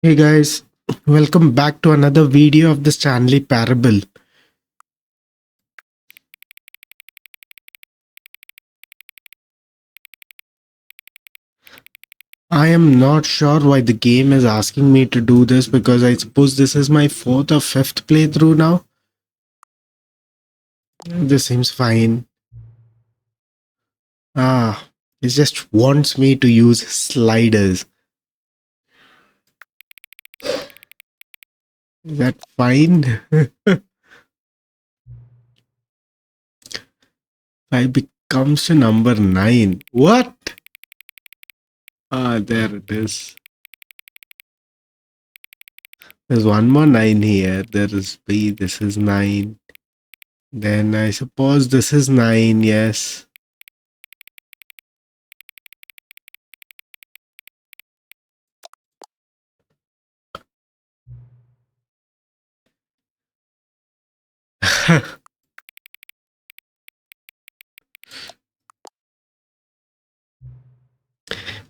Hey guys, welcome back to another video of the Stanley Parable. I am not sure why the game is asking me to do this because I suppose this is my fourth or fifth playthrough now. This seems fine. It just wants me to use sliders. Is that fine? I becomes to number 9. What? There it is. There's one more 9 here. There is B. This is 9. Then I suppose this is 9, yes.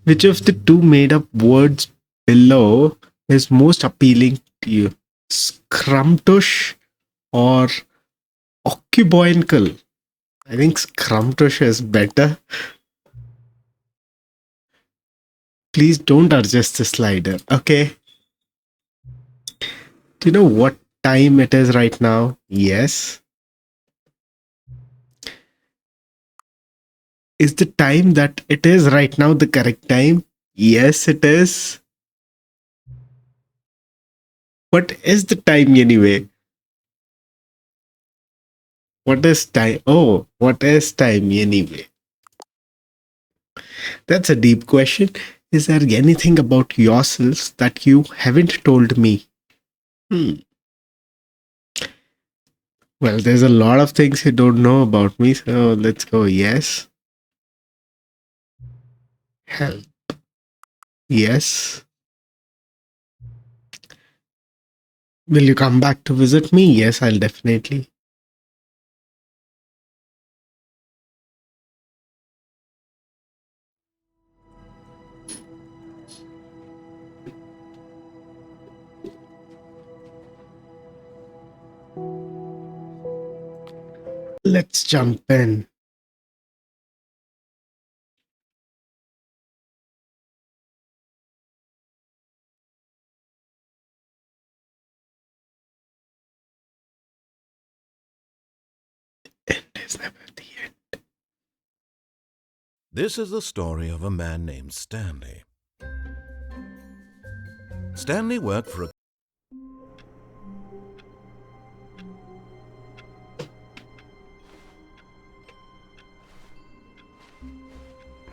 Which of the two made up words below is most appealing to you? Scrumptious or occuboincal? I think scrumptious is better. Please don't adjust the slider. Okay. Do you know what time it is right now? Yes. Is the time that it is right now the correct time? Yes, it is. What is the time anyway? What is time? Oh, what is time anyway? That's a deep question. Is there anything about yourselves that you haven't told me? Well, there's a lot of things you don't know about me, so let's go. Yes. Help. Yes. Will you come back to visit me? Yes, I'll definitely. Let's jump in. End is never the end. This is the story of a man named Stanley. Stanley worked for a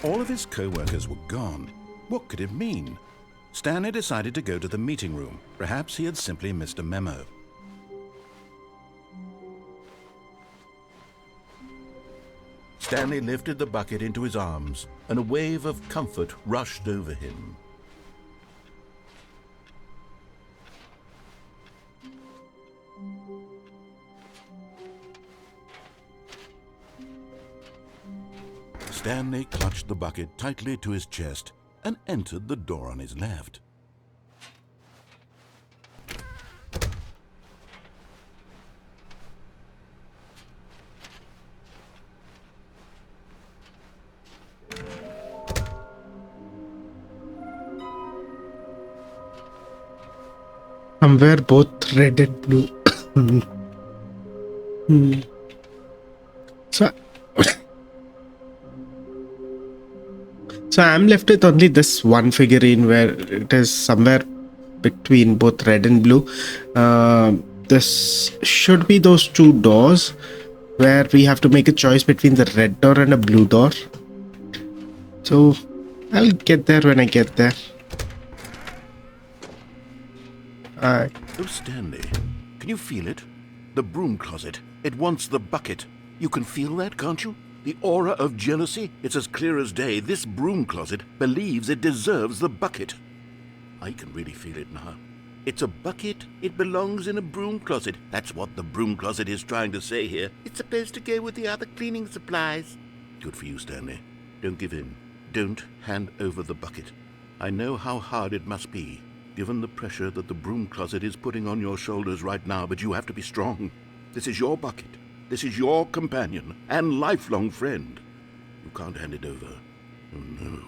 All of his co-workers were gone. What could it mean? Stanley decided to go to the meeting room. Perhaps he had simply missed a memo. Stanley lifted the bucket into his arms, and a wave of comfort rushed over him. Stanley clutched the bucket tightly to his chest and entered the door on his left. Somewhere both red and blue. So, so I'm left with only this one figurine where it is somewhere between both red and blue. This should be those two doors where we have to make a choice between the red door and a blue door. So I'll get there when I get there. Oh, Stanley, can you feel it? The broom closet. It wants the bucket. You can feel that, can't you? The aura of jealousy? It's as clear as day. This broom closet believes it deserves the bucket. I can really feel it now. It's a bucket. It belongs in a broom closet. That's what the broom closet is trying to say here. It's supposed to go with the other cleaning supplies. Good for you, Stanley. Don't give in. Don't hand over the bucket. I know how hard it must be. given the pressure that the broom closet is putting on your shoulders right now, but you have to be strong. This is your bucket. This is your companion and lifelong friend. You can't hand it over. Oh no.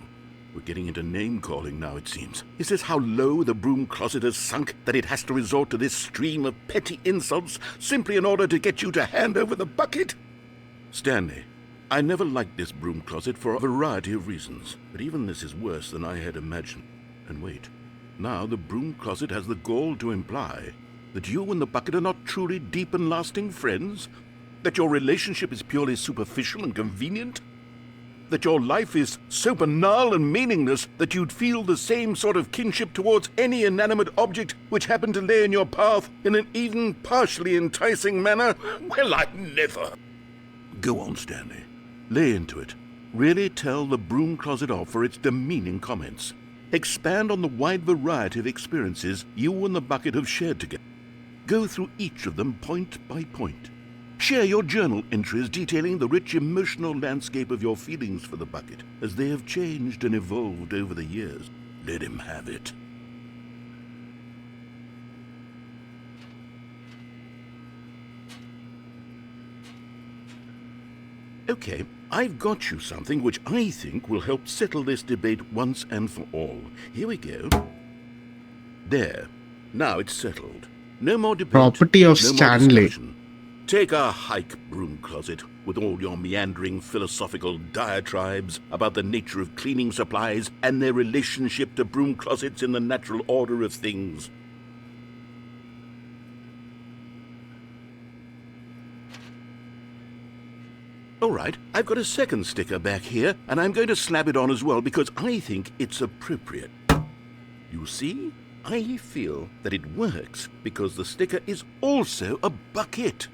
We're getting into name-calling now, it seems. Is this how low the broom closet has sunk, that it has to resort to this stream of petty insults simply in order to get you to hand over the bucket? Stanley, I never liked this broom closet for a variety of reasons, but even this is worse than I had imagined. And wait, now the broom closet has the gall to imply that you and the bucket are not truly deep and lasting friends? That your relationship is purely superficial and convenient? That your life is so banal and meaningless that you'd feel the same sort of kinship towards any inanimate object which happened to lay in your path in an even partially enticing manner? Well, I never. Go on, Stanley. Lay into it. Really tell the broom closet off for its demeaning comments. Expand on the wide variety of experiences you and the bucket have shared together. Go through each of them point by point. Share your journal entries detailing the rich emotional landscape of your feelings for the bucket as they have changed and evolved over the years. Let him have it. Okay, I've got you something which I think will help settle this debate once and for all. Here we go. There. Now it's settled. No more debate. Property of no more Stanley. discussion. Take a hike, broom closet, with all your meandering philosophical diatribes about the nature of cleaning supplies and their relationship to broom closets in the natural order of things. All right, I've got a second sticker back here, and I'm going to slap it on as well because I think it's appropriate. You see? I feel that it works because the sticker is also a bucket.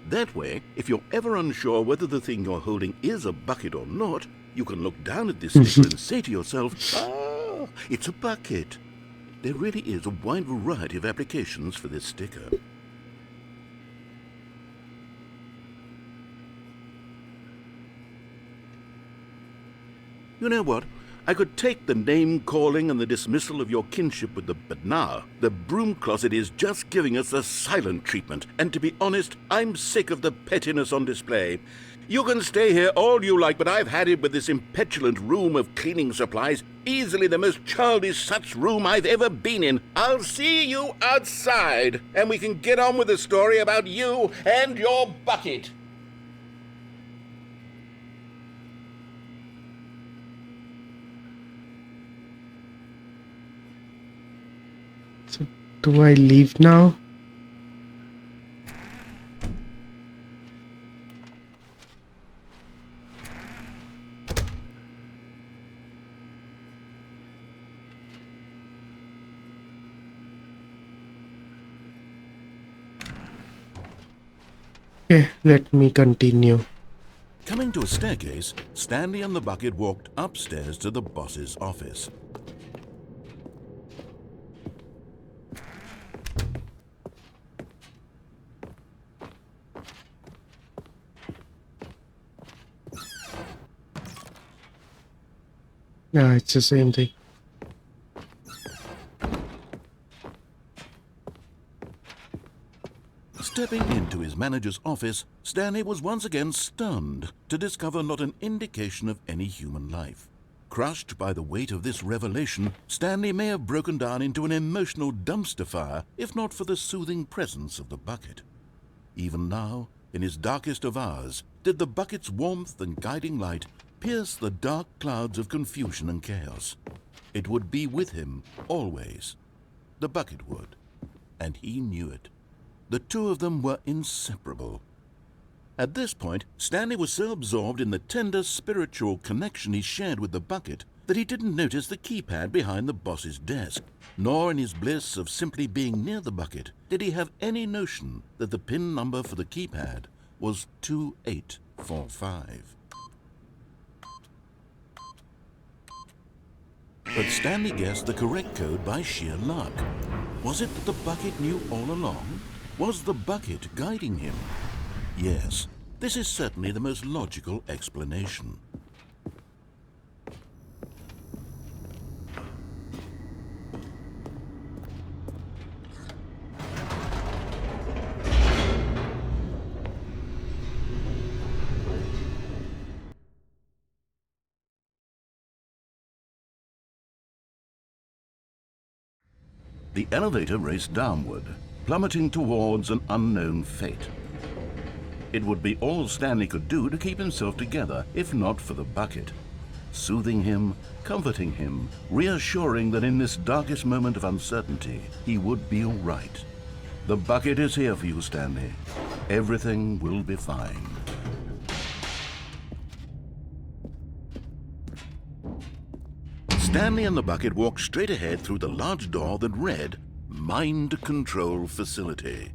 That way, if you're ever unsure whether the thing you're holding is a bucket or not, you can look down at this sticker and say to yourself, ah, it's a bucket. There really is a wide variety of applications for this sticker. You know what? I could take the name-calling and the dismissal of your kinship with but now, the broom closet is just giving us the silent treatment, and to be honest, I'm sick of the pettiness on display. You can stay here all you like, but I've had it with this impetulant room of cleaning supplies, easily the most childish such room I've ever been in. I'll see you outside, and we can get on with the story about you and your bucket. So, do I leave now? Okay, let me continue. Coming to a staircase, Stanley and the bucket walked upstairs to the boss's office. Yeah, it's the same thing. Stepping into his manager's office, Stanley was once again stunned to discover not an indication of any human life. Crushed by the weight of this revelation, Stanley may have broken down into an emotional dumpster fire if not for the soothing presence of the bucket. Even now, in his darkest of hours, did the bucket's warmth and guiding light pierce the dark clouds of confusion and chaos. It would be with him always. The bucket would, and he knew it. The two of them were inseparable. At this point, Stanley was so absorbed in the tender spiritual connection he shared with the bucket that he didn't notice the keypad behind the boss's desk, nor in his bliss of simply being near the bucket did he have any notion that the PIN number for the keypad was 2845. But Stanley guessed the correct code by sheer luck. Was it that the bucket knew all along? Was the bucket guiding him? Yes, this is certainly the most logical explanation. The elevator raced downward, plummeting towards an unknown fate. It would be all Stanley could do to keep himself together, if not for the bucket. Soothing him, comforting him, reassuring that in this darkest moment of uncertainty, he would be all right. The bucket is here for you, Stanley. Everything will be fine. Stanley and the bucket walked straight ahead through the large door that read, Mind Control Facility.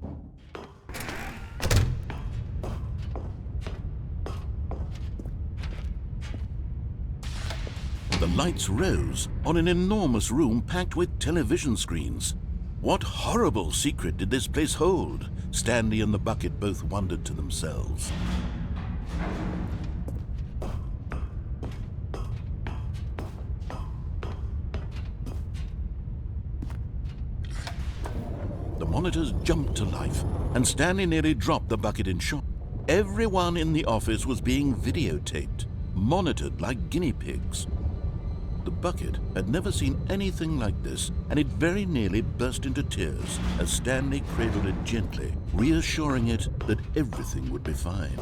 The lights rose on an enormous room packed with television screens. What horrible secret did this place hold? Stanley and the bucket both wondered to themselves. The monitors jumped to life, and Stanley nearly dropped the bucket in shock. Everyone in the office was being videotaped, monitored like guinea pigs. The bucket had never seen anything like this, and it very nearly burst into tears as Stanley cradled it gently, reassuring it that everything would be fine.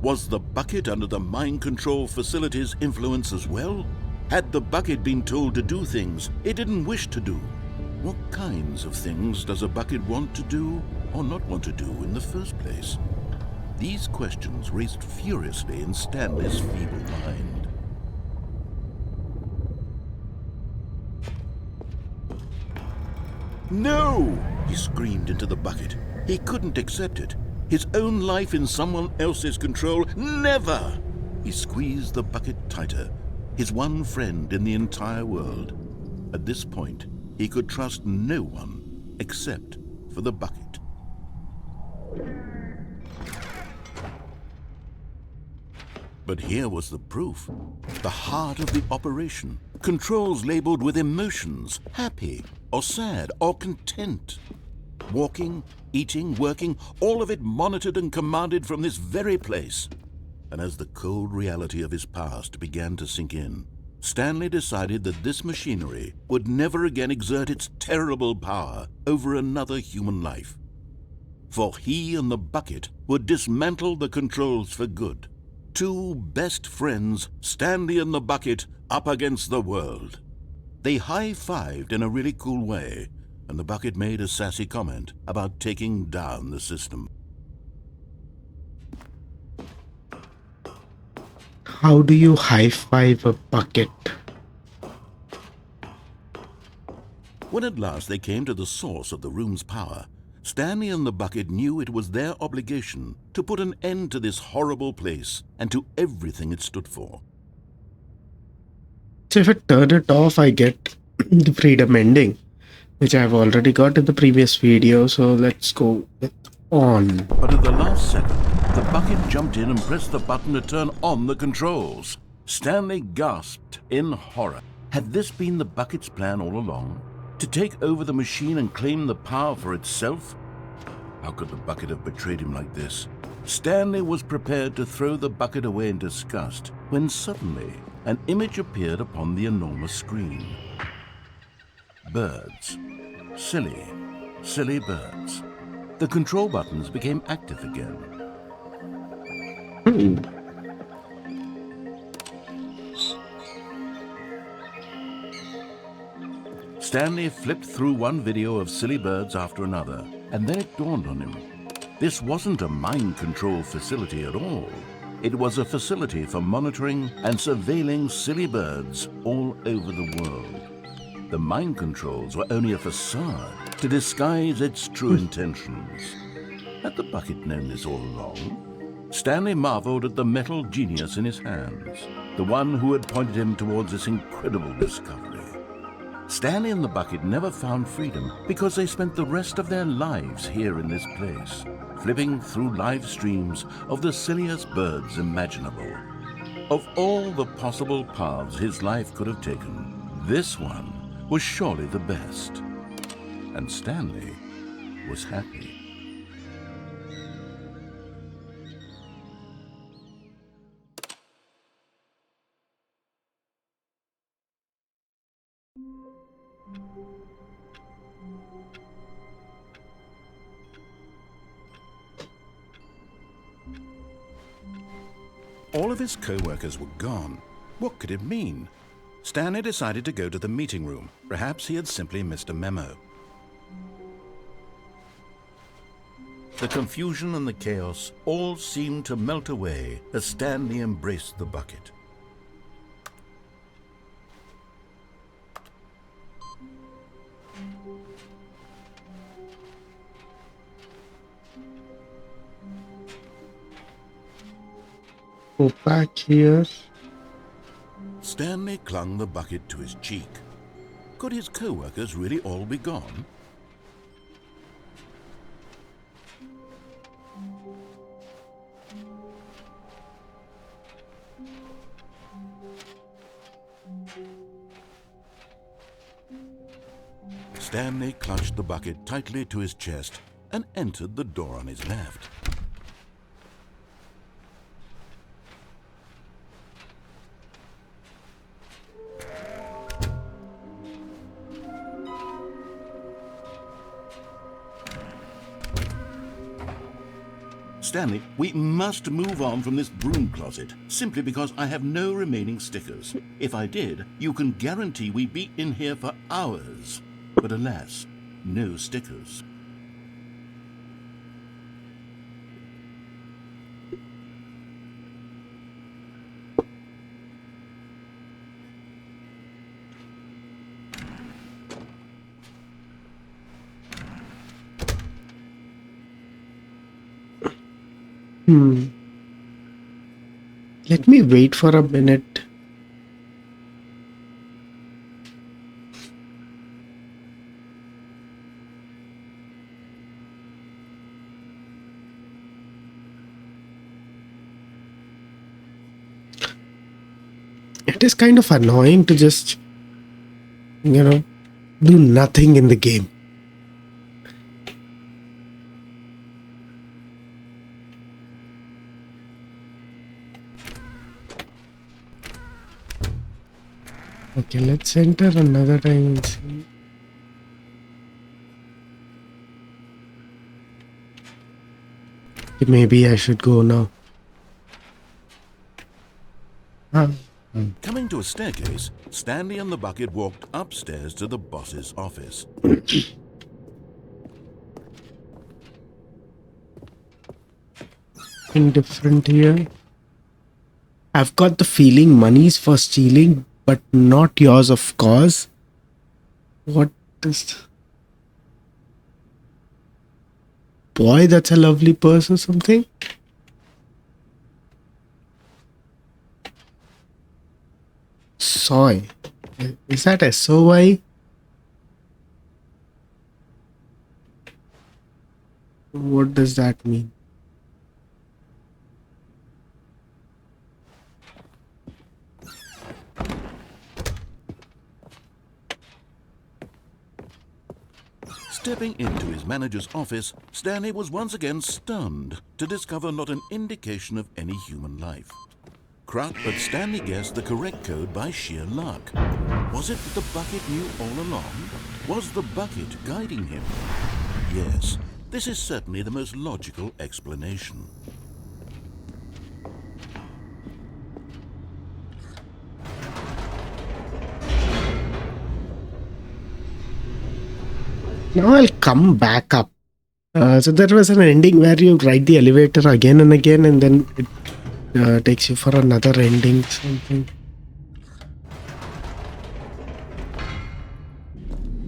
Was the bucket under the mind control facility's influence as well? Had the bucket been told to do things it didn't wish to do? What kinds of things does a bucket want to do or not want to do in the first place? These questions raced furiously in Stanley's feeble mind. No! He screamed into the bucket. He couldn't accept it. His own life in someone else's control, never! He squeezed the bucket tighter, his one friend in the entire world. At this point, he could trust no one except for the bucket. But here was the proof. The heart of the operation. Controls labeled with emotions, happy or sad or content. Walking, eating, working, all of it monitored and commanded from this very place. And as the cold reality of his past began to sink in, Stanley decided that this machinery would never again exert its terrible power over another human life. For he and the bucket would dismantle the controls for good. Two best friends, Stanley and the bucket, up against the world. They high-fived in a really cool way, and the bucket made a sassy comment about taking down the system. How do you high-five a bucket? When at last they came to the source of the room's power, Stanley and the bucket knew it was their obligation to put an end to this horrible place and to everything it stood for. So if I turn it off, I get the freedom ending, which I've already got in the previous video. So let's go with on. But at the last second, the bucket jumped in and pressed the button to turn on the controls. Stanley gasped in horror. Had this been the bucket's plan all along? To take over the machine and claim the power for itself? How could the bucket have betrayed him like this? Stanley was prepared to throw the bucket away in disgust when suddenly an image appeared upon the enormous screen. Birds. Silly, silly birds. The control buttons became active again. Stanley flipped through one video of silly birds after another, and then it dawned on him. This wasn't a mind control facility at all. It was a facility for monitoring and surveilling silly birds all over the world. The mind controls were only a facade to disguise its true intentions. Had the bucket known this all along? Stanley marveled at the metal genius in his hands, the one who had pointed him towards this incredible discovery. Stanley and the bucket never found freedom because they spent the rest of their lives here in this place, flipping through live streams of the silliest birds imaginable. Of all the possible paths his life could have taken, this one was surely the best. And Stanley was happy. All of his co-workers were gone. What could it mean? Stanley decided to go to the meeting room. Perhaps he had simply missed a memo. The confusion and the chaos all seemed to melt away as Stanley embraced the bucket. Go back here. Stanley clung the bucket to his cheek. Could his co-workers really all be gone? Stanley clutched the bucket tightly to his chest and entered the door on his left. Stanley, we must move on from this broom closet, simply because I have no remaining stickers. If I did, you can guarantee we'd be in here for hours. But alas, no stickers. Let me wait for a minute. It is kind of annoying to just, do nothing in the game. Okay, let's enter another time and see. Okay, maybe I should go now. Coming to a staircase, Stanley and the bucket walked upstairs to the boss's office. Indifferent here. I've got the feeling money's for stealing, but not yours, of course. What is... Boy, that's a lovely purse or something. Soy. Is that SOY? What does that mean? Stepping into his manager's office, Stanley was once again stunned to discover not an indication of any human life. But Stanley guessed the correct code by sheer luck. Was it that the bucket knew all along? Was the bucket guiding him? Yes, this is certainly the most logical explanation. Now I'll come back up. So there was an ending where you ride the elevator again and again, and then it takes you for another ending something.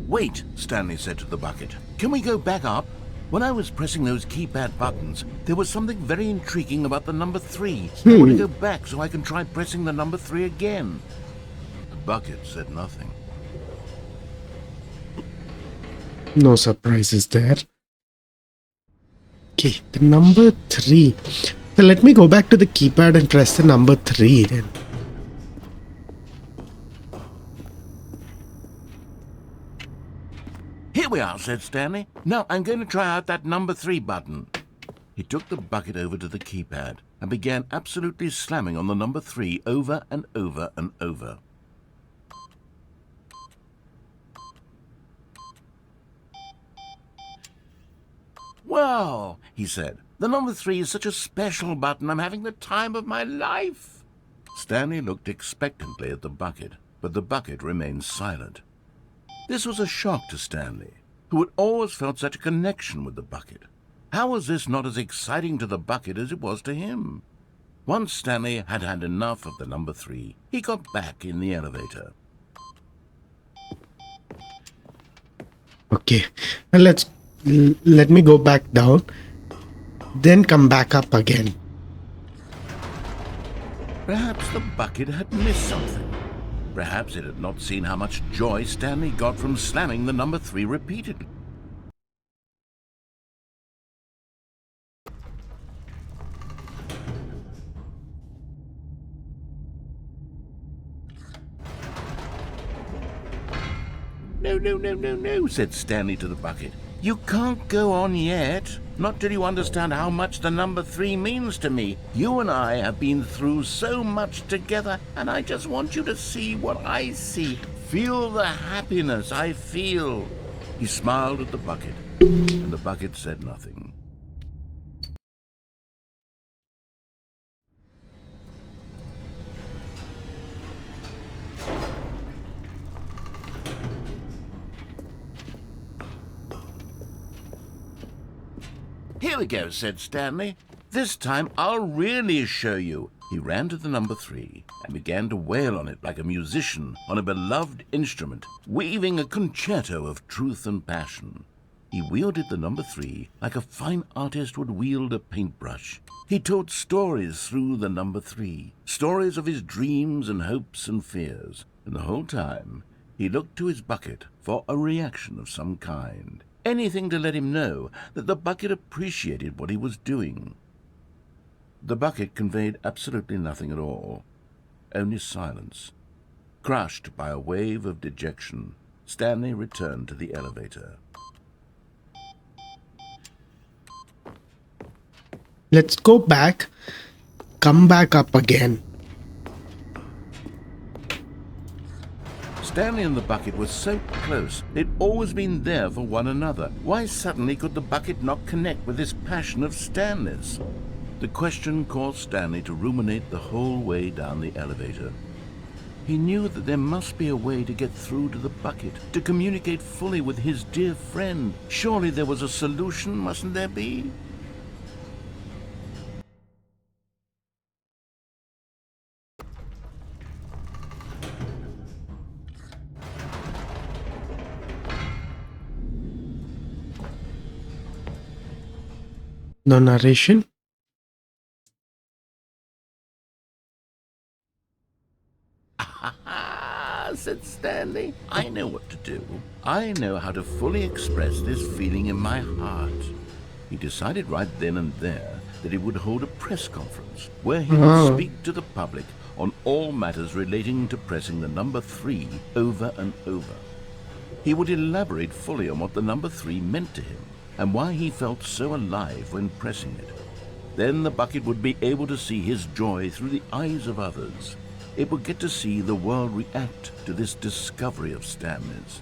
Wait, Stanley said to the bucket. Can we go back up? When I was pressing those keypad buttons, there was something very intriguing about the number 3. I want to go back so I can try pressing the number 3 again. The bucket said nothing. No surprises there. Okay, the number 3. So let me go back to the keypad and press the number 3 then. Here we are, said Stanley. Now I'm going to try out that number 3 button. He took the bucket over to the keypad and began absolutely slamming on the number 3 over and over and over. "Well," he said, "the number 3 is such a special button. I'm having the time of my life." Stanley looked expectantly at the bucket, but the bucket remained silent. This was a shock to Stanley, who had always felt such a connection with the bucket. How was this not as exciting to the bucket as it was to him? Once Stanley had had enough of the number 3, he got back in the elevator. Okay, now let me go back down, then come back up again. Perhaps the bucket had missed something. Perhaps it had not seen how much joy Stanley got from slamming the number 3 repeatedly. No, said Stanley to the bucket. "You can't go on yet. Not till you understand how much the number 3 means to me. You and I have been through so much together, and I just want you to see what I see. Feel the happiness I feel." He smiled at the bucket, and the bucket said nothing. "Here we go," said Stanley. "This time I'll really show you." He ran to the number 3 and began to wail on it like a musician on a beloved instrument, weaving a concerto of truth and passion. He wielded the number 3 like a fine artist would wield a paintbrush. He told stories through the number 3, stories of his dreams and hopes and fears, and the whole time he looked to his bucket for a reaction of some kind. Anything to let him know that the bucket appreciated what he was doing. The bucket conveyed absolutely nothing at all, only silence. Crushed by a wave of dejection, Stanley returned to the elevator. Let's go back, come back up again. Stanley and the bucket were so close. They'd always been there for one another. Why suddenly could the bucket not connect with this passion of Stanley's? The question caused Stanley to ruminate the whole way down the elevator. He knew that there must be a way to get through to the bucket, to communicate fully with his dear friend. Surely there was a solution, mustn't there be? No narration. Said Stanley. "I know what to do. I know how to fully express this feeling in my heart." He decided right then and there that he would hold a press conference where he would speak to the public on all matters relating to pressing the number 3 over and over. He would elaborate fully on what the number 3 meant to him and why he felt so alive when pressing it. Then the bucket would be able to see his joy through the eyes of others. It would get to see the world react to this discovery of Stanley's.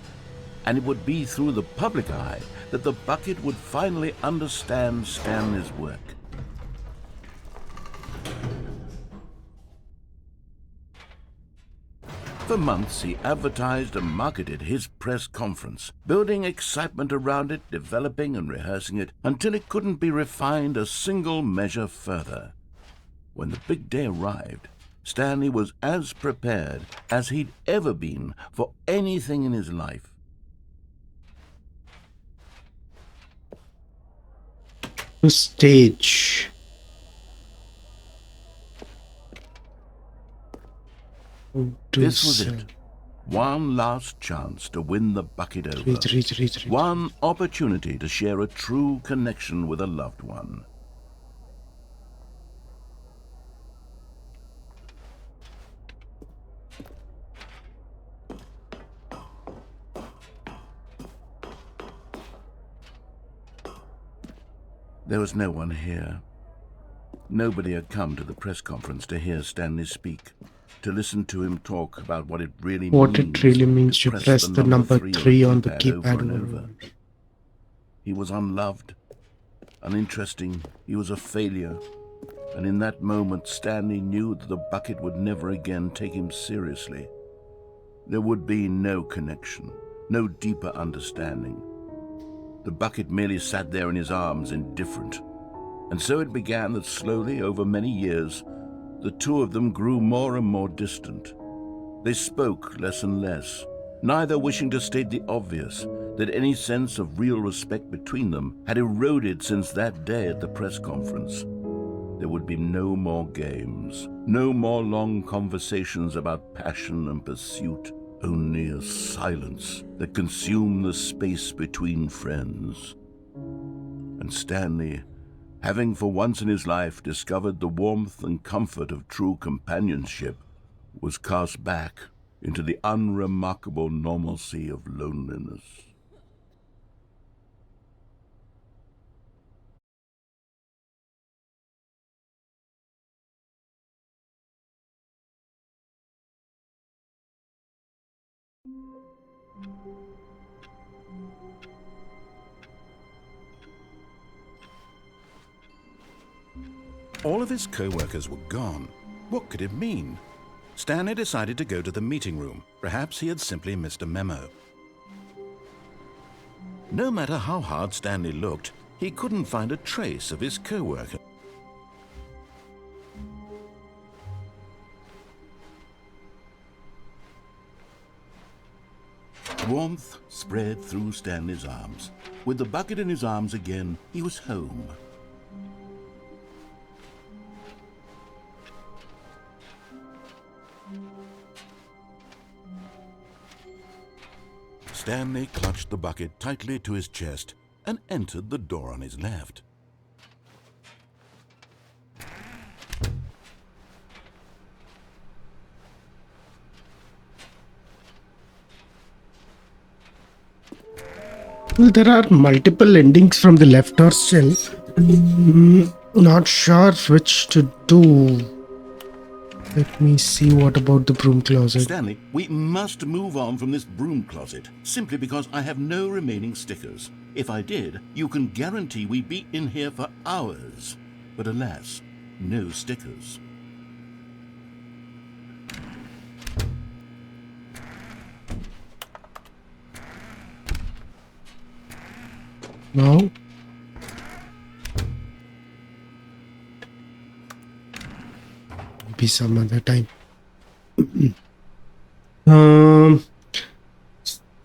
And it would be through the public eye that the bucket would finally understand Stanley's work. For months he advertised and marketed his press conference, building excitement around it, developing and rehearsing it, until it couldn't be refined a single measure further. When the big day arrived, Stanley was as prepared as he'd ever been for anything in his life. The stage. This was it. One last chance to win the bucket over. Read. One opportunity to share a true connection with a loved one. There was no one here. Nobody had come to the press conference to hear Stanley speak, to listen to him talk about what it really means to press the number 3 on the keypad. Over and over. He was unloved, uninteresting. He was a failure. And in that moment, Stanley knew that the bucket would never again take him seriously. There would be no connection, no deeper understanding. The bucket merely sat there in his arms, indifferent. And so it began that slowly, over many years, the two of them grew more and more distant. They spoke less and less, neither wishing to state the obvious, that any sense of real respect between them had eroded since that day at the press conference. There would be no more games, no more long conversations about passion and pursuit, only a silence that consumed the space between friends. And Stanley, having for once in his life discovered the warmth and comfort of true companionship, was cast back into the unremarkable normalcy of loneliness. All of his co-workers were gone. What could it mean? Stanley decided to go to the meeting room. Perhaps he had simply missed a memo. No matter how hard Stanley looked, he couldn't find a trace of his co-worker. Warmth spread through Stanley's arms. With the bucket in his arms again, he was home. Stanley clutched the bucket tightly to his chest and entered the door on his left. Well, there are multiple endings from the left door still. Not sure which to do. Let me see what about the broom closet. Stanley, we must move on from this broom closet, simply because I have no remaining stickers. If I did, you can guarantee we'd be in here for hours. But alas, no stickers. No. Maybe some other time.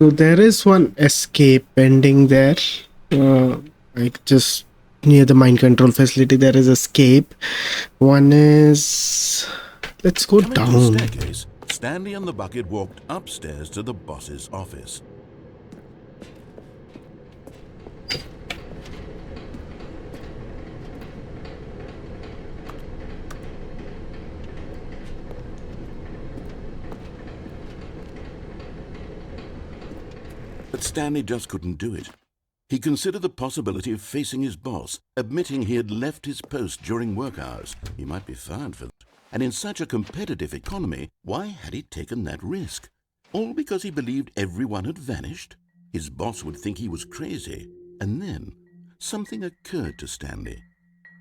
So there is one escape ending there. Like just near the mind control facility, there is escape. One is. Let's go Coming to the down. staircase, Stanley and the bucket walked upstairs to the boss's office. But Stanley just couldn't do it. He considered the possibility of facing his boss, admitting he had left his post during work hours. He might be fired for that. And in such a competitive economy, why had he taken that risk? All because he believed everyone had vanished? His boss would think he was crazy. And then something occurred to Stanley.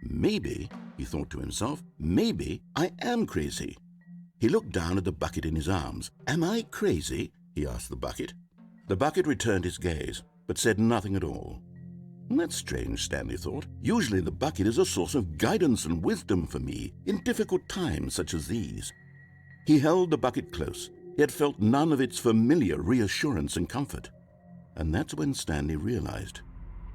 Maybe, he thought to himself, maybe I am crazy. He looked down at the bucket in his arms. Am I crazy? He asked the bucket. The bucket returned his gaze, but said nothing at all. That's strange, Stanley thought. Usually the bucket is a source of guidance and wisdom for me in difficult times such as these. He held the bucket close, yet felt none of its familiar reassurance and comfort. And that's when Stanley realized,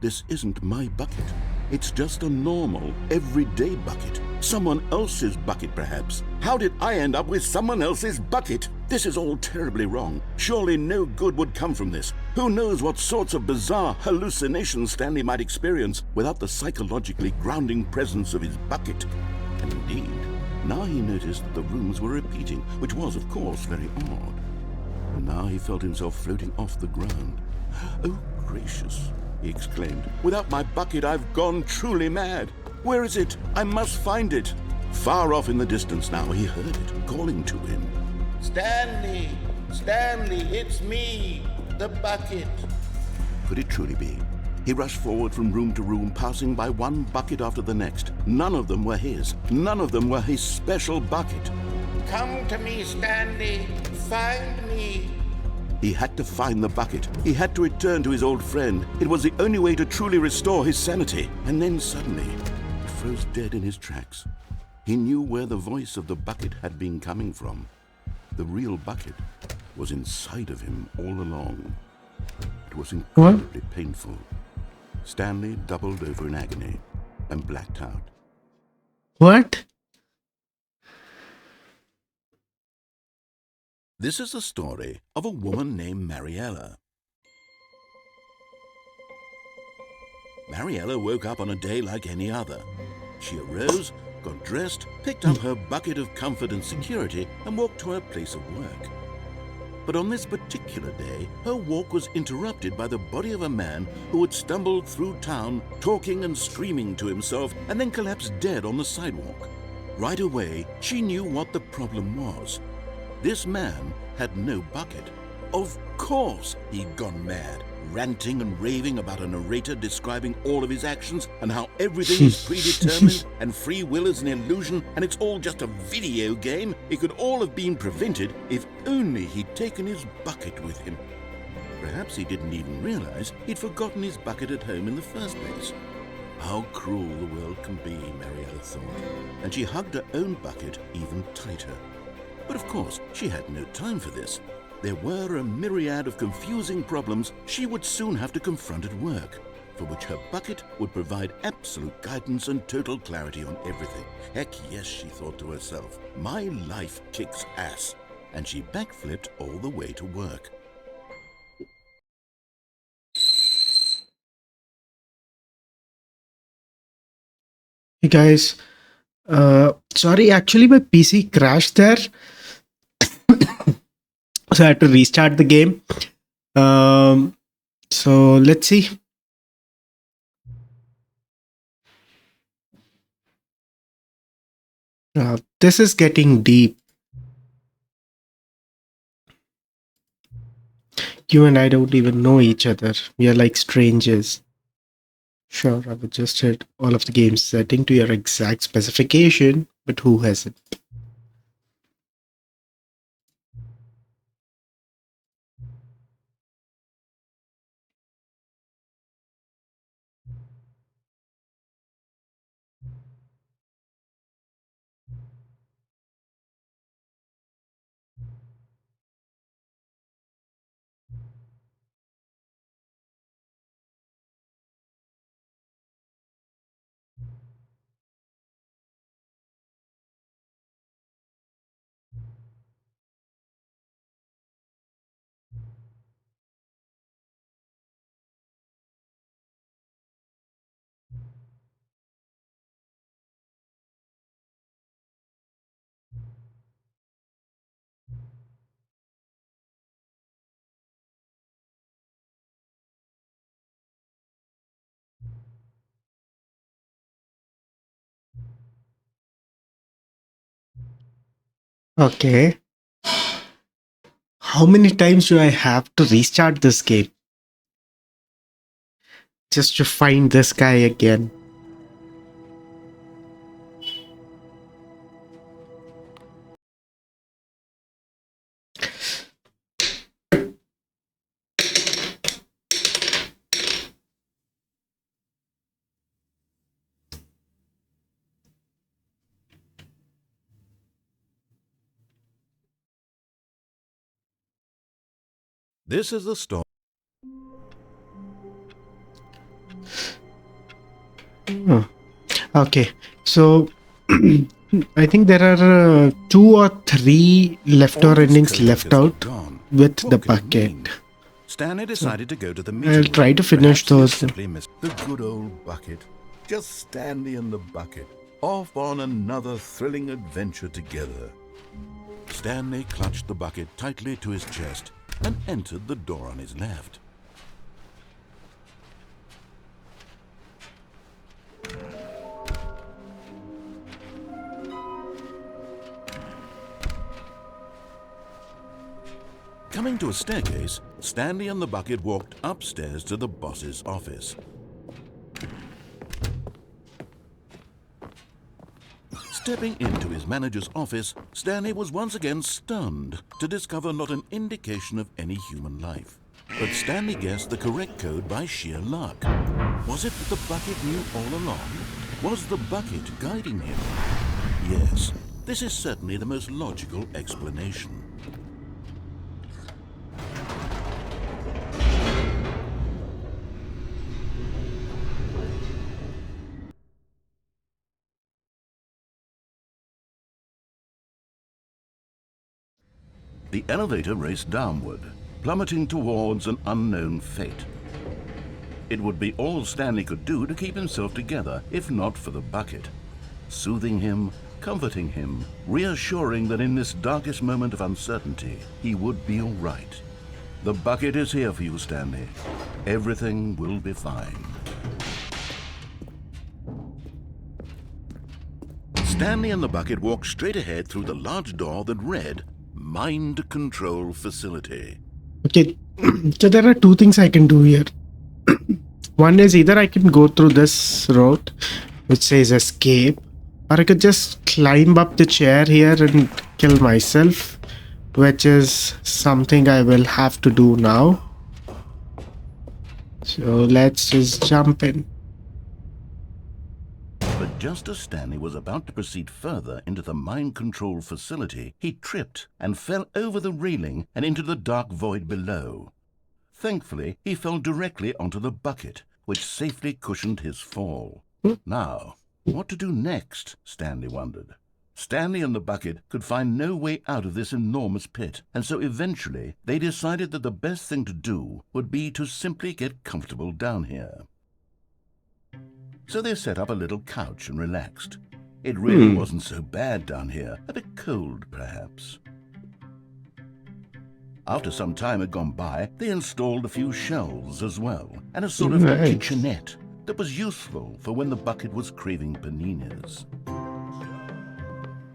this isn't my bucket. It's just a normal, everyday bucket. Someone else's bucket, perhaps. How did I end up with someone else's bucket? This is all terribly wrong. Surely no good would come from this. Who knows what sorts of bizarre hallucinations Stanley might experience without the psychologically grounding presence of his bucket. And indeed, now he noticed that the rooms were repeating, which was, of course, very odd. And now he felt himself floating off the ground. Oh, gracious, he exclaimed. Without my bucket, I've gone truly mad. Where is it? I must find it. Far off in the distance now, he heard it, calling to him. Stanley! Stanley, it's me, the bucket. Could it truly be? He rushed forward from room to room, passing by one bucket after the next. None of them were his. None of them were his special bucket. Come to me, Stanley. Find me. He had to find the bucket. He had to return to his old friend. It was the only way to truly restore his sanity. And then suddenly, he froze dead in his tracks. He knew where the voice of the bucket had been coming from. The real bucket was inside of him all along. It was incredibly painful. Stanley doubled over in agony and blacked out. What? This is the story of a woman named Mariella. Mariella woke up on a day like any other. She arose, got dressed, picked up her bucket of comfort and security, and walked to her place of work. But on this particular day, her walk was interrupted by the body of a man who had stumbled through town, talking and screaming to himself, and then collapsed dead on the sidewalk. Right away, she knew what the problem was. This man had no bucket. Of course he'd gone mad, ranting and raving about a narrator describing all of his actions and how everything is predetermined and free will is an illusion and it's all just a video game. It could all have been prevented if only he'd taken his bucket with him. Perhaps he didn't even realize he'd forgotten his bucket at home in the first place. How cruel the world can be, Mariella thought, and she hugged her own bucket even tighter. But of course, she had no time for this. There were a myriad of confusing problems she would soon have to confront at work, for which her bucket would provide absolute guidance and total clarity on everything. Heck yes, she thought to herself, my life kicks ass. And she backflipped all the way to work. Hey guys, sorry, actually my PC crashed there. So I had to restart the game. So let's see. This is getting deep. You and I don't even know each other. We are like strangers. Sure, I would just hit all of the game's setting to your exact specification, but who hasn't? Okay. How many times do I have to restart this game just to find this guy again? This is the story. Oh, okay, so I think there are 2 or 3 leftover All his endings left co-workers were out gone. with What the could it bucket. mean? Stanley decided to go to the meeting I'll room. try to finish Perhaps he had those. simply missed. The good old bucket. Just Stanley and the bucket. Off on another thrilling adventure together. Stanley clutched the bucket tightly to his chest and entered the door on his left. Coming to a staircase, Stanley and the bucket walked upstairs to the boss's office. Stepping into his manager's office, Stanley was once again stunned to discover not an indication of any human life. But Stanley guessed the correct code by sheer luck. Was it that the bucket knew all along? Was the bucket guiding him? Yes, this is certainly the most logical explanation. The elevator raced downward, plummeting towards an unknown fate. It would be all Stanley could do to keep himself together, if not for the bucket. Soothing him, comforting him, reassuring that in this darkest moment of uncertainty, he would be all right. The bucket is here for you, Stanley. Everything will be fine. Stanley and the bucket walked straight ahead through the large door that read, Mind Control Facility. Okay, so there are two things I can do here. One is either I can go through this road, which says escape, or I could just climb up the chair here and kill myself, which is something I will have to do now. So let's just jump in. But just as Stanley was about to proceed further into the mind control facility, he tripped and fell over the railing and into the dark void below. Thankfully, he fell directly onto the bucket, which safely cushioned his fall. Now, what to do next, Stanley wondered. Stanley and the bucket could find no way out of this enormous pit, and so eventually they decided that the best thing to do would be to simply get comfortable down here. So they set up a little couch and relaxed. It really wasn't so bad down here, a bit cold perhaps. After some time had gone by, they installed a few shelves as well, and a sort of kitchenette that was useful for when the bucket was craving paninis.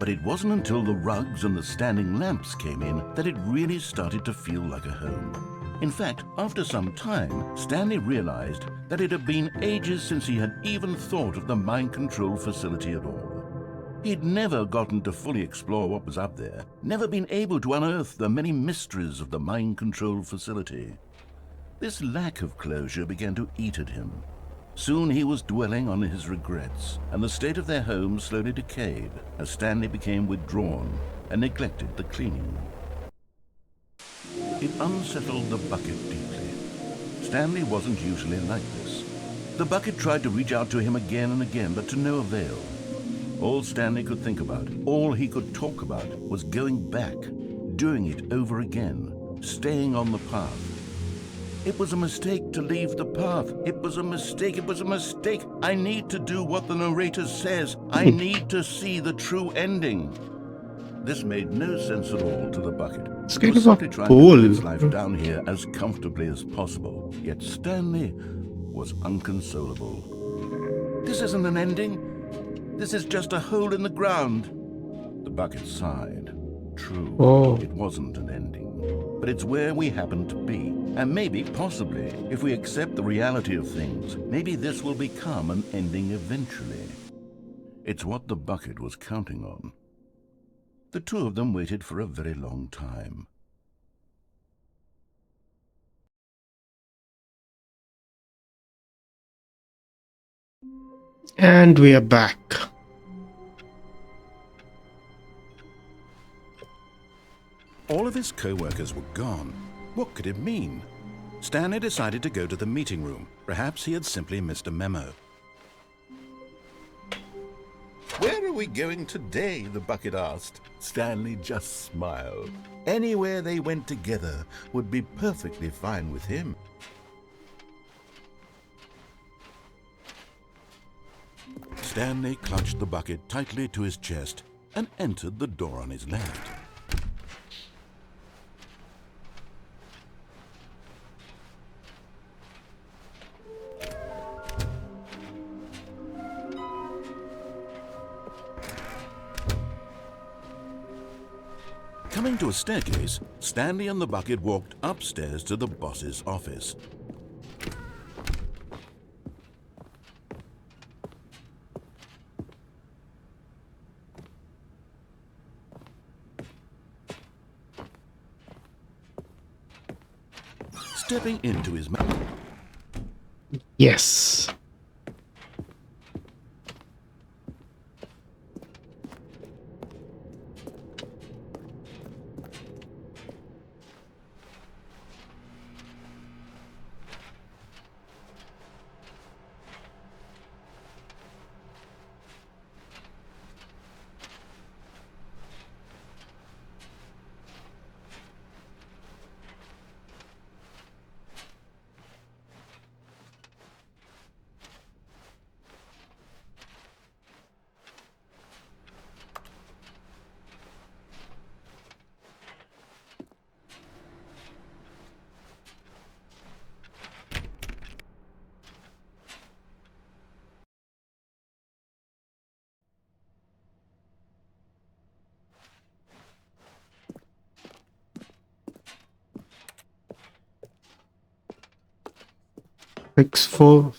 But it wasn't until the rugs and the standing lamps came in that it really started to feel like a home. In fact, after some time, Stanley realized that it had been ages since he had even thought of the mind control facility at all. He'd never gotten to fully explore what was up there, never been able to unearth the many mysteries of the mind control facility. This lack of closure began to eat at him. Soon he was dwelling on his regrets, and the state of their home slowly decayed as Stanley became withdrawn and neglected the cleaning. It unsettled the bucket deeply. Stanley wasn't usually like this. The bucket tried to reach out to him again and again, but to no avail. All Stanley could think about, all he could talk about, was going back, doing it over again, staying on the path. It was a mistake to leave the path. It was a mistake. It was a mistake. I need to do what the narrator says. I need to see the true ending. This made no sense at all to the bucket. It's It kind was of simply a trying to live goal. its life down here as comfortably as possible. Yet Stanley was unconsolable. This isn't an ending. This is just a hole in the ground. The bucket sighed. True, It wasn't an ending. But it's where we happen to be. And maybe, possibly, if we accept the reality of things, maybe this will become an ending eventually. It's what the bucket was counting on. The two of them waited for a very long time. And we are back. All of his co-workers were gone. What could it mean? Stanley decided to go to the meeting room. Perhaps he had simply missed a memo. Where are we going today? The bucket asked. Stanley just smiled. Anywhere they went together would be perfectly fine with him. Stanley clutched the bucket tightly to his chest and entered the door on his left. Coming to a staircase, Stanley and the bucket walked upstairs to the boss's office. Stepping into his... Yes.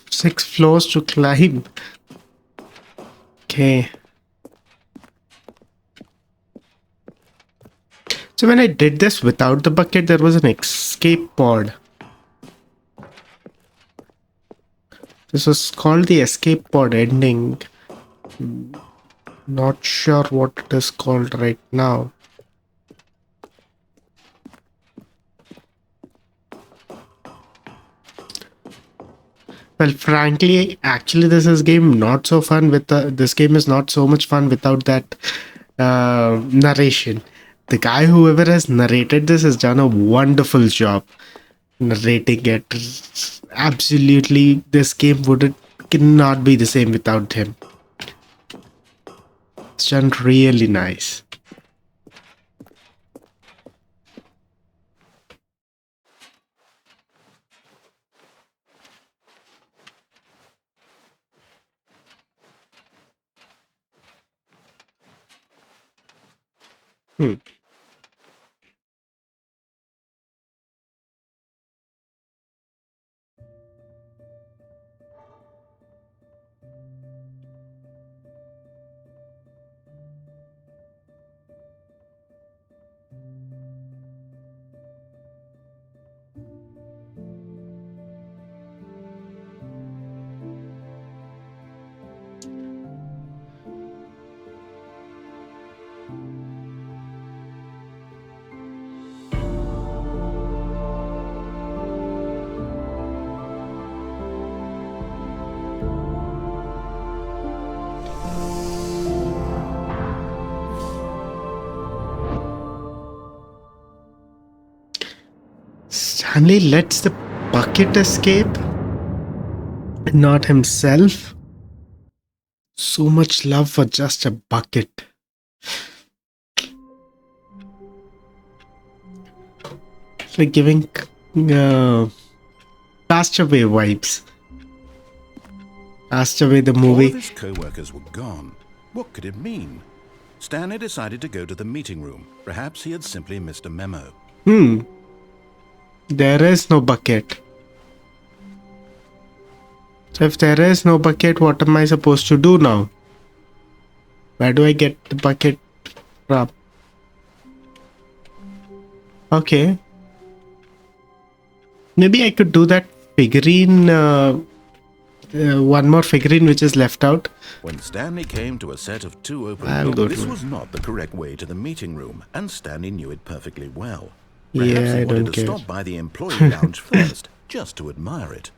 Six floors to climb. Okay. So when I did this without the bucket, there was an escape pod. This was called the escape pod ending. Not sure what it is called right now. Well, frankly, actually, this is game not so fun with this game is not so much fun without that narration. The guy, whoever has narrated this, has done a wonderful job narrating it. Absolutely, this game cannot be the same without him. It's done really nice. Stanley lets the bucket escape, not himself. So much love for just a bucket. It's like giving Castaway vibes. Castaway the All movie. of his co-workers were gone. What could it mean? Stanley decided to go to the meeting room. Perhaps he had simply missed a memo. There is no bucket. So if there is no bucket, what am I supposed to do now? Where do I get the bucket from? Okay. Maybe I could do that figurine, one more figurine which is left out. When Stanley came to a set of two open I'll go doors, this to it. was not the correct way to the meeting room, and Stanley knew it perfectly well. Yeah, Perhaps I he don't wanted to care. stop by the employee lounge first, just to admire it.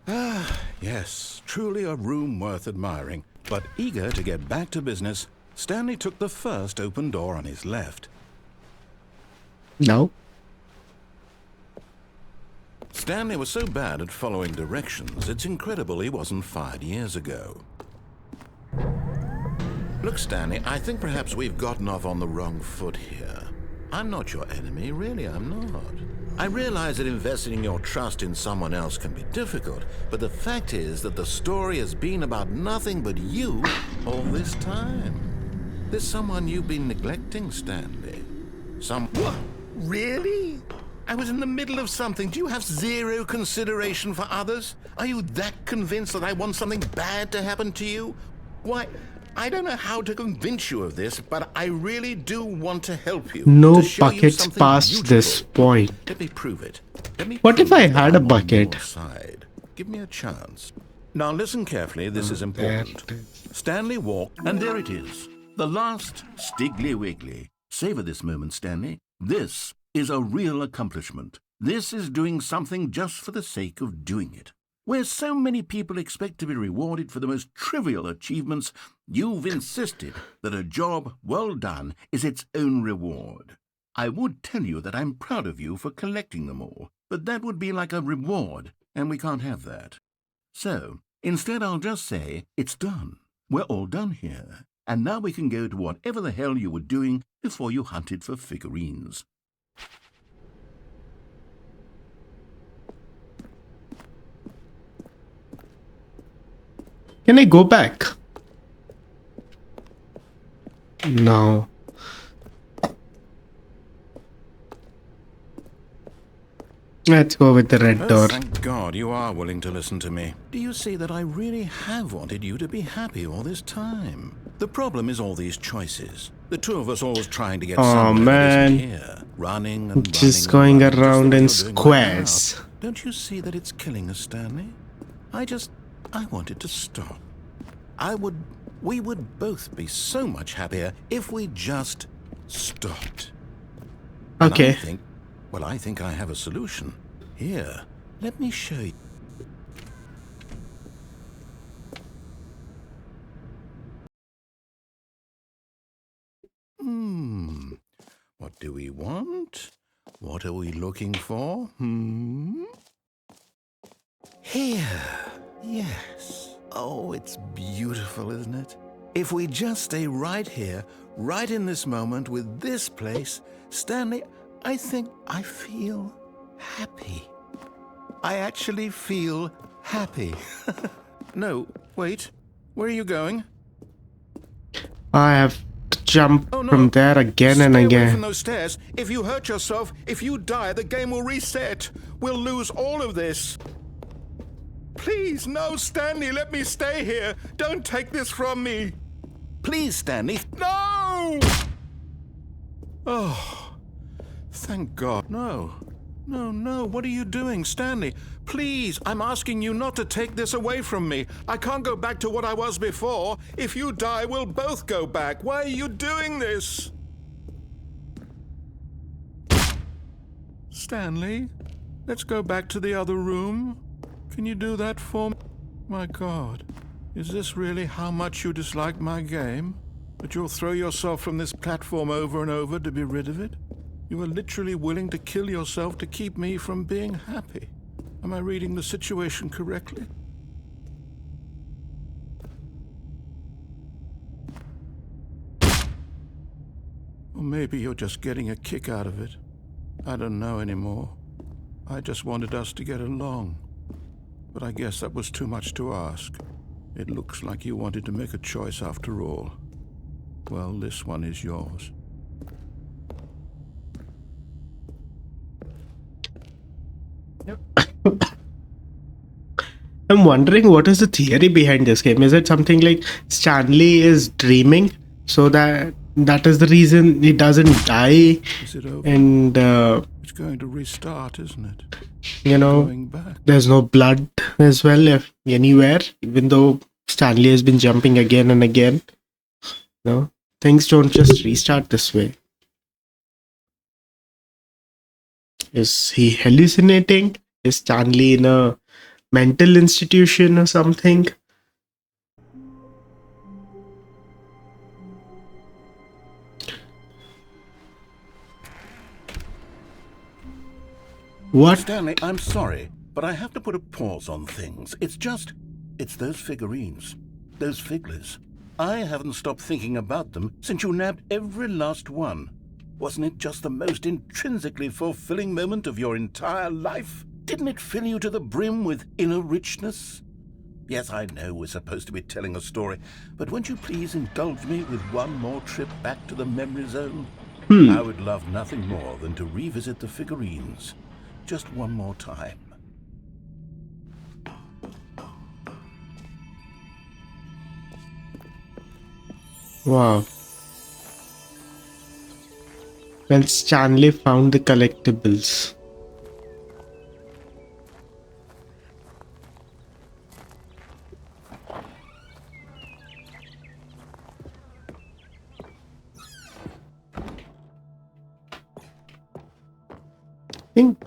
Ah, yes, truly a room worth admiring. But eager to get back to business, Stanley took the first open door on his left. No. Stanley was so bad at following directions, it's incredible he wasn't fired years ago. Look, Stanley, I think perhaps we've gotten off on the wrong foot here. I'm not your enemy, really, I'm not. I realize that investing your trust in someone else can be difficult, but the fact is that the story has been about nothing but you all this time. There's someone you've been neglecting, Stanley. What? Really? I was in the middle of something. Do you have zero consideration for others? Are you that convinced that I want something bad to happen to you? Why, I don't know how to convince you of this, but I really do want to help you. No to show you buckets something past beautiful. this point. Let me prove it. Let me What if prove I that had a I'm on bucket? your side. Give me a chance. Now listen carefully, this is There important. it is. Stanley walked, and there it is. The last Stiggly Wiggly. Savor this moment, Stanley. This is a real accomplishment. This is doing something just for the sake of doing it. Where so many people expect to be rewarded for the most trivial achievements, you've insisted that a job well done is its own reward. I would tell you that I'm proud of you for collecting them all, but that would be like a reward, and we can't have that. So, instead I'll just say, it's done. We're all done here. And now we can go to whatever the hell you were doing before you hunted for figurines. Can I go back? No. Let's go with the red Oh, door. thank God you are willing to listen to me. Do you see that I really have wanted you to be happy all this time? The problem is all these choices. The two of us always trying to get somewhere that isn't here. Running and Just running going and running, around just in like you're doing right now. squares. Don't you see that it's killing us, Stanley? I wanted to stop. We would both be so much happier if we just stopped. And Okay. I think I have a solution. Here, let me show you. What do we want? What are we looking for? Here. Yes. Oh, it's beautiful, isn't it? If we just stay right here, right in this moment with this place, Stanley, I think I feel happy. I actually feel happy. No, wait. Where are you going? I have to jump Oh, no. from there again and Stay away from again. those stairs. If you hurt yourself, if you die, the game will reset. We'll lose all of this. Please, no, Stanley, let me stay here. Don't take this from me. Please, Stanley. No! Oh, thank God. No. No, what are you doing, Stanley? Please, I'm asking you not to take this away from me. I can't go back to what I was before. If you die, we'll both go back. Why are you doing this? Stanley, let's go back to the other room. Can you do that for me? My God, is this really how much you dislike my game? That you'll throw yourself from this platform over and over to be rid of it? You are literally willing to kill yourself to keep me from being happy. Am I reading the situation correctly? Or maybe you're just getting a kick out of it. I don't know anymore. I just wanted us to get along. But I guess that was too much to ask. It looks like you wanted to make a choice after all. Well, this one is yours. I'm wondering what is the theory behind this game. Is it something like Stanley is dreaming, so that is the reason he doesn't die, Is it over? and It's going to restart, isn't it? going back. there's no blood as well if anywhere, even though Stanley has been jumping again and again. No, things don't just restart this way. Is he hallucinating? Is Stanley in a mental institution or something? What? Stanley, I'm sorry, but I have to put a pause on things. It's those figurines, those figglers. I haven't stopped thinking about them since you nabbed every last one. Wasn't it just the most intrinsically fulfilling moment of your entire life? Didn't it fill you to the brim with inner richness? Yes, I know we're supposed to be telling a story, but won't you please indulge me with one more trip back to the memory zone? I would love nothing more than to revisit the figurines. Just one more time. Wow. When Stanley found the collectibles. I think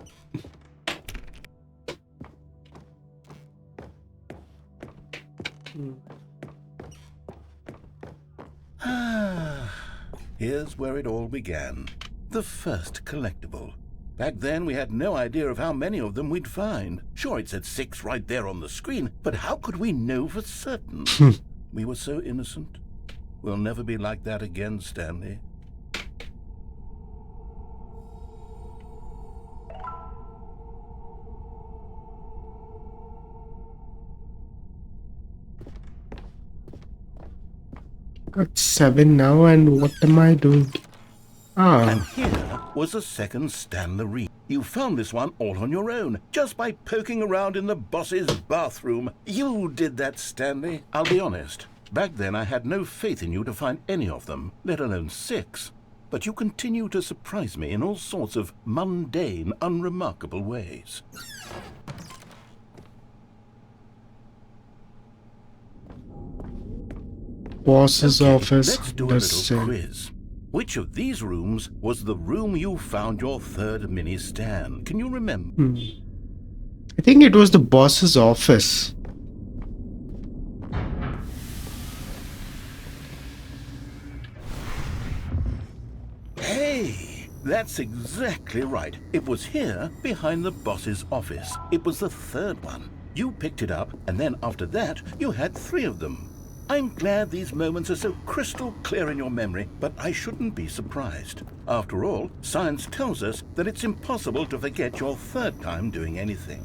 Here's where it all began. The first collectible. Back then, we had no idea of how many of them we'd find. Sure, it said 6 right there on the screen, but how could we know for certain? We were so innocent. We'll never be like that again, Stanley. got 7 now, and what am I doing? And Ah, here was a second Stanley. You found this one all on your own, just by poking around in the boss's bathroom. You did that, Stanley. I'll be honest. Back then, I had no faith in you to find any of them, let alone 6. But you continue to surprise me in all sorts of mundane, unremarkable ways. boss's Okay, office. let's do a The little same. quiz. Which of these rooms was the room you found your third mini stand? Can you remember? I think it was the boss's office. Hey, that's exactly right. It was here, behind the boss's office. It was the third one. You picked it up, and then after that, you had 3 of them. I'm glad these moments are so crystal clear in your memory, but I shouldn't be surprised. After all, science tells us that it's impossible to forget your third time doing anything.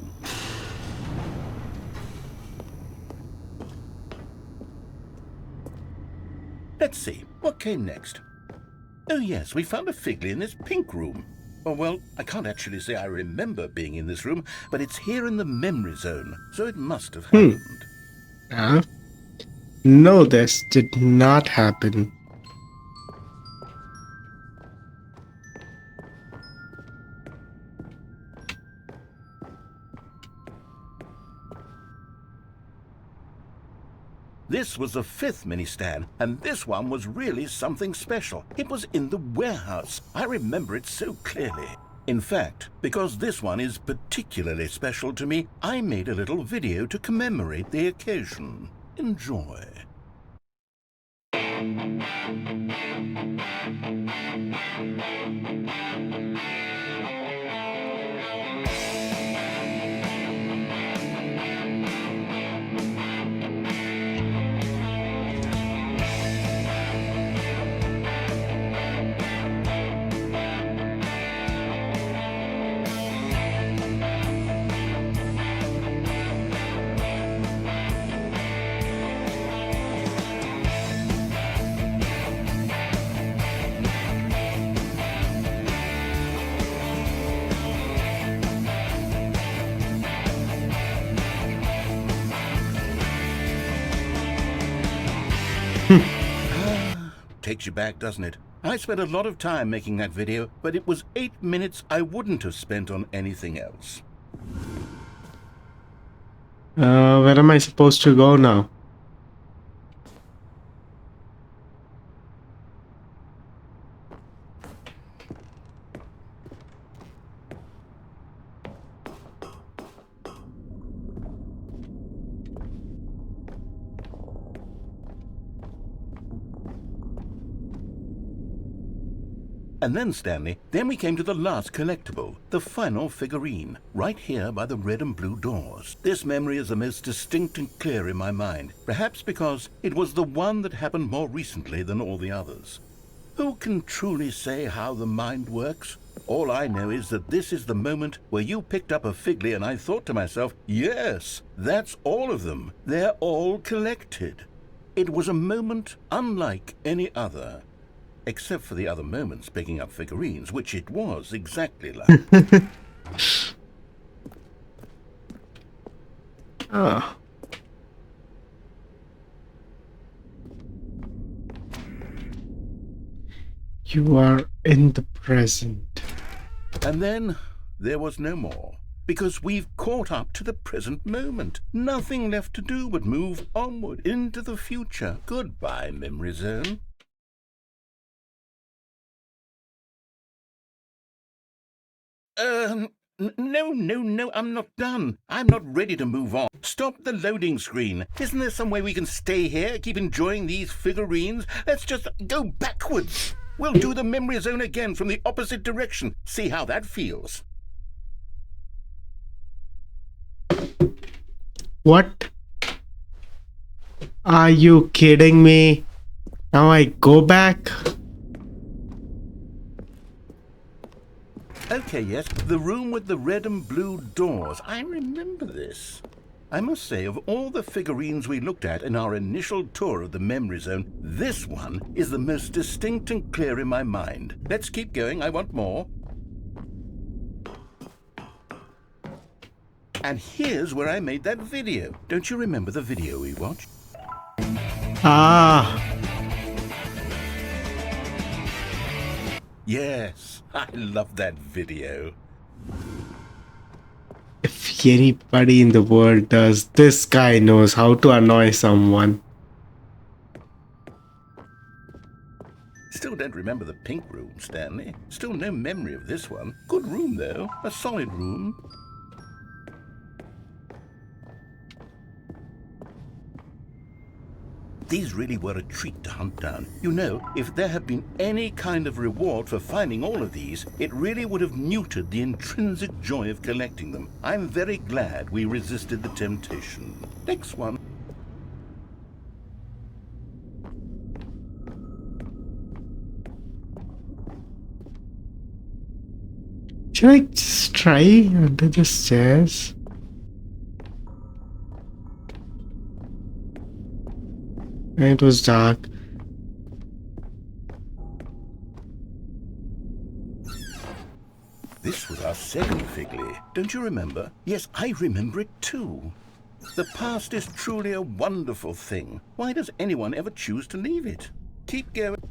Let's see, what came next? Oh yes, we found a Figley in this pink room. Oh well, I can't actually say I remember being in this room, but it's here in the memory zone, so it must have happened. Ah, no, this did not happen. This was the 5th mini stand, and this one was really something special. It was in the warehouse. I remember it so clearly. In fact, because this one is particularly special to me, I made a little video to commemorate the occasion. Enjoy. Takes you back, doesn't it? I spent a lot of time making that video, but it was 8 minutes I wouldn't have spent on anything else. Where am I supposed to go now? And then, Stanley, then we came to the last collectible, the final figurine, right here by the red and blue doors. This memory is the most distinct and clear in my mind, perhaps because it was the one that happened more recently than all the others. Who can truly say how the mind works? All I know is that this is the moment where you picked up a Figley and I thought to myself, yes, that's all of them. They're all collected. It was a moment unlike any other. Except for the other moments picking up figurines, which it was exactly like. Ah. You are in the present. And then there was no more. Because we've caught up to the present moment. Nothing left to do but move onward into the future. Goodbye, Memory Zone. No, I'm not done. I'm not ready to move on. Stop the loading screen. Isn't there some way we can stay here, keep enjoying these figurines? Let's just go backwards. We'll do the Memory Zone again from the opposite direction. See how that feels. What? Are you kidding me? Now I go back? Okay, yes, the room with the red and blue doors. I remember this. I must say, of all the figurines we looked at in our initial tour of the Memory Zone, this one is the most distinct and clear in my mind. Let's keep going, I want more. And here's where I made that video. Don't you remember the video we watched? Ah. Yes, I love that video. If anybody in the world does, this guy knows how to annoy someone. Still don't remember the pink room, Stanley. Still no memory of this one. Good room, though. A solid room. These really were a treat to hunt down. You know, if there had been any kind of reward for finding all of these, it really would have muted the intrinsic joy of collecting them. I'm very glad we resisted the temptation. Next one. Should I just try under the stairs? It was dark. This was our second Figley. Don't you remember? Yes, I remember it too. The past is truly a wonderful thing. Why does anyone ever choose to leave it? Keep going.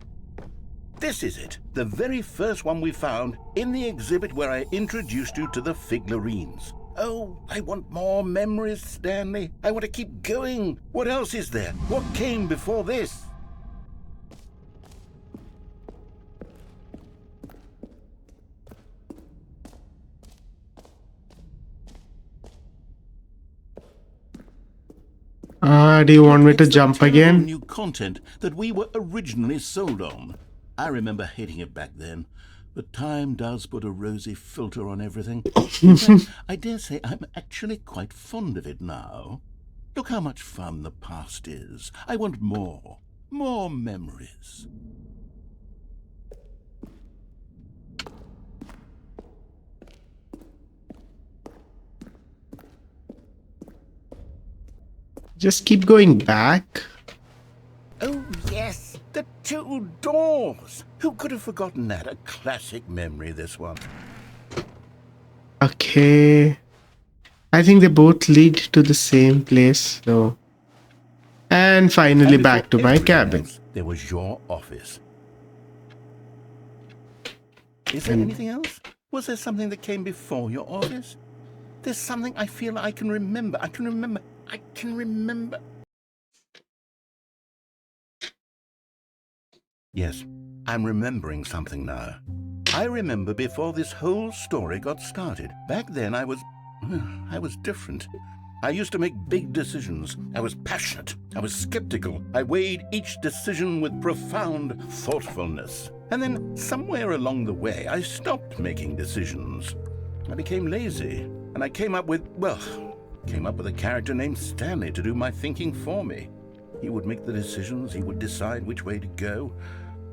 This is it. The very first one we found in the exhibit where I introduced you to the figurines. Oh, I want more memories, Stanley. I want to keep going. What else is there? What came before this? Do you want me to It's the jump terrible again? new content that we were originally sold on. I remember hating it back then, but time does put a rosy filter on everything. In fact, I dare say I'm actually quite fond of it now. Look how much fun the past is. I want more. More memories. Just keep going back. Oh, yes, the two doors. Who could have forgotten that? A classic memory, this one. Okay. I think they both lead to the same place, though. And finally And back to before my everything cabin. else, there was your office. Is there anything else? Was there something that came before your office? There's something I feel I can remember. I can remember. Yes, I'm remembering something now. I remember before this whole story got started. Back then I was different. I used to make big decisions. I was passionate. I was skeptical. I weighed each decision with profound thoughtfulness. And then somewhere along the way, I stopped making decisions. I became lazy, and I came up with a character named Stanley to do my thinking for me. He would make the decisions. He would decide which way to go.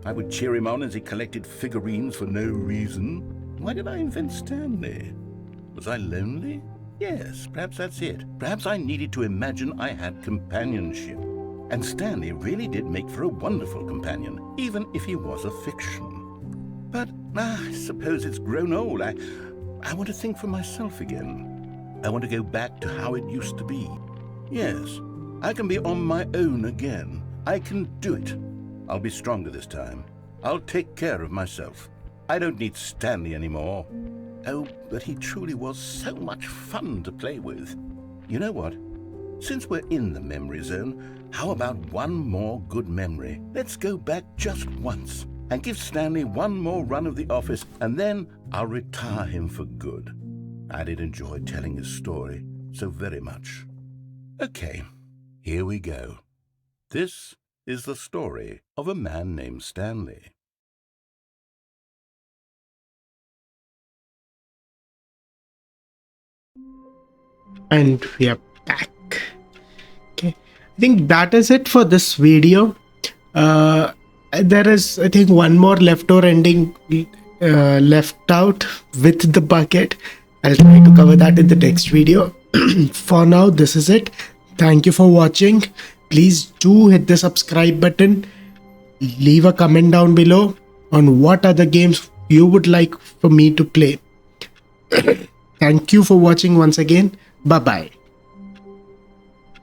I would cheer him on as he collected figurines for no reason. Why did I invent Stanley? Was I lonely? Yes, perhaps that's it. Perhaps I needed to imagine I had companionship. And Stanley really did make for a wonderful companion, even if he was a fiction. But I suppose it's grown old. I want to think for myself again. I want to go back to how it used to be. Yes, I can be on my own again. I can do it. I'll be stronger this time. I'll take care of myself. I don't need Stanley anymore. Oh, but he truly was so much fun to play with. You know what? Since we're in the memory zone, how about one more good memory? Let's go back just once and give Stanley one more run of the office, and then I'll retire him for good. I did enjoy telling his story so very much. Okay, here we go. This is the story of a man named Stanley. And we are back. Okay, I think that is it for this video. There is, I think, one more leftover ending left out with the bucket. I'll try to cover that in the next video. For now, this is it. Thank you for watching. Please do hit the subscribe button. Leave a comment down below on what other games you would like for me to play. Thank you for watching once again. Bye bye.